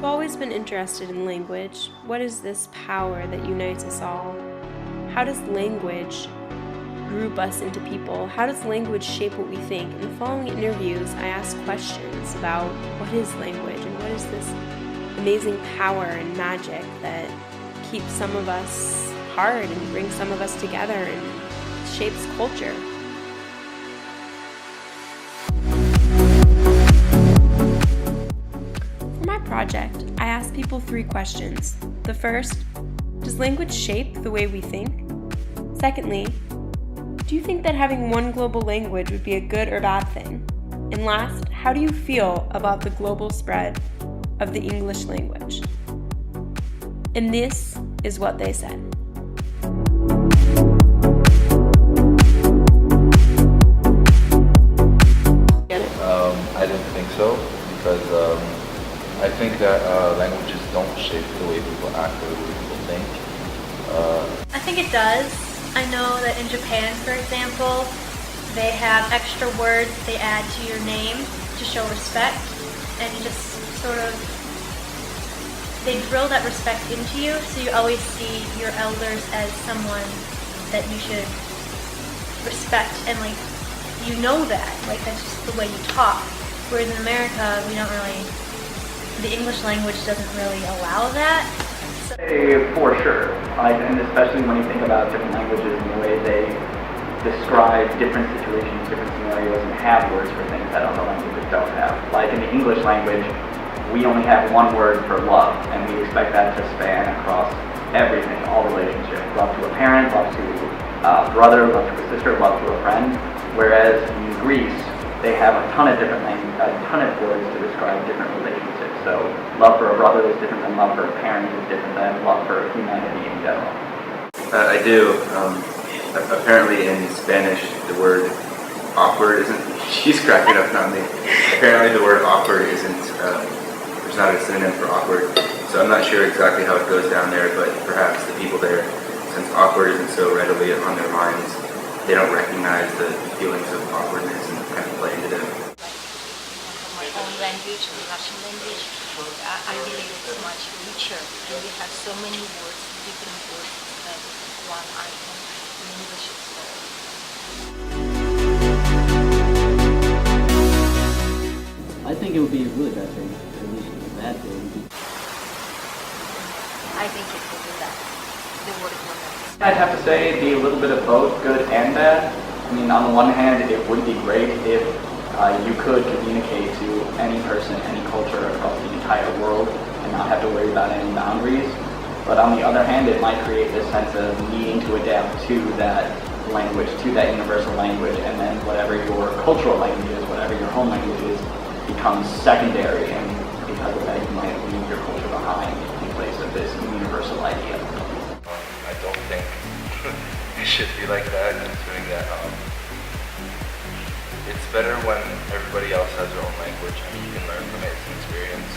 I've always been interested in language. What is this power that unites us all? How does language group us into people? How does language shape what we think? In the following interviews, I ask questions about what is language and what is this amazing power and magic that keeps some of us hard and brings some of us together and shapes culture. For my project, I asked people 3 questions. The first, does language shape the way we think? Secondly, do you think that having one global language would be a good or bad thing? And last, how do you feel about the global spread of the English language? And this is what they said. I didn't think so because I think that languages don't shape the way people act or the way people think. I think it does. I know that in Japan, for example, they have extra words they add to your name to show respect, and you just sort of, they drill that respect into you, so you always see your elders as someone that you should respect, and like, you know that, like that's just the way you talk. Whereas in America, we don't really, the English language doesn't really allow that. For sure, and especially when you think about different languages and the way they describe different situations, different scenarios, and have words for things that other languages don't have. Like in the English language, we only have one word for love, and we expect that to span across everything, all relationships. Love to a parent, love to a brother, love to a sister, love to a friend. Whereas in Greece, they have a ton of different words to describe different relationships. So love for a brother is different than love for a parent is different than love for humanity in general. I do. Apparently in Spanish, the word awkward isn't, she's cracking up, not me. Apparently the word awkward isn't, there's not a synonym for awkward. So I'm not sure exactly how it goes down there, but perhaps the people there, since awkward isn't so readily on their minds, they don't recognize the feelings of awkwardness and kind of play into them. My own language, the Russian language, I believe it's much richer, and we have so many words, different words, that one item in English is I think it would be a really bad thing, at least a bad thing. I think it will do that. The word will not. I'd have to say it'd be a little bit of both, good and bad. I mean, on the one hand, it would be great if you could communicate to any person, any culture across the entire world and not have to worry about any boundaries. But on the other hand, it might create this sense of needing to adapt to that language, to that universal language, and then whatever your cultural language is, whatever your home language is, becomes secondary, and because of that, you might leave your culture behind in place of this universal idea. I don't think it should be like that, considering that it's better when everybody else has their own language. I mean, you can learn from it, it's an experience.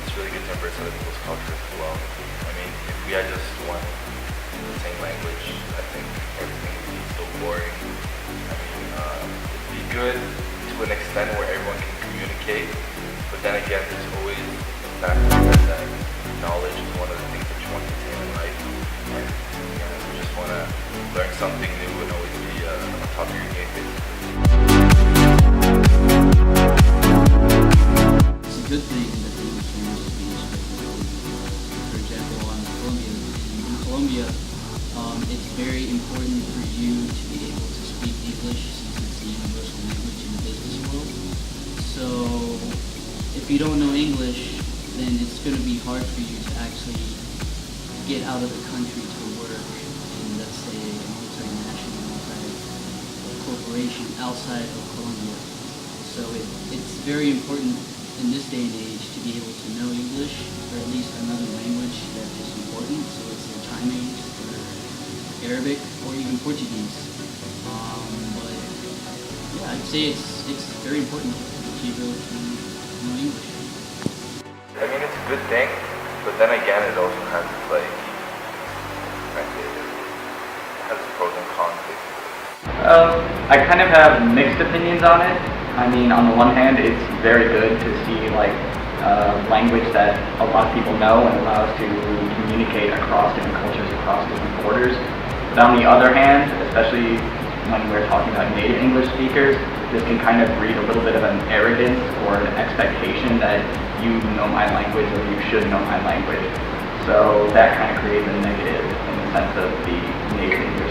It's really good to embrace other people's cultures as well. I mean, if we had just one the same language, I think everything would be so boring. I mean, it'd be good to an extent where everyone can communicate, but then again, there's always the fact that knowledge is one of the things that you want to attain in life. And you just want to learn something new and always be on top of your game, basically. It's a good thing that the English language is being respected. For example, in Colombia, it's very important for you to be able to speak English since it's the universal language in the business world. So if you don't know English, then it's going to be hard for you to actually get out of the country to work in, let's say, a multinational type of corporation outside of Colombia. So it's very important in this day and age to be able to know English, or at least another language that is important. So it's the Chinese or Arabic or even Portuguese. But yeah, I'd say it's very important to be able to know English. I mean, it's a good thing, but then again, it also has its it has its pros and cons, basically. I kind of have mixed opinions on it. I mean, on the one hand, it's very good to see like language that a lot of people know and allows to communicate across different cultures, across different borders. But on the other hand, especially when we're talking about native English speakers, this can kind of breed a little bit of an arrogance or an expectation that you know my language or you should know my language. So that kind of creates a negative in the sense of the native English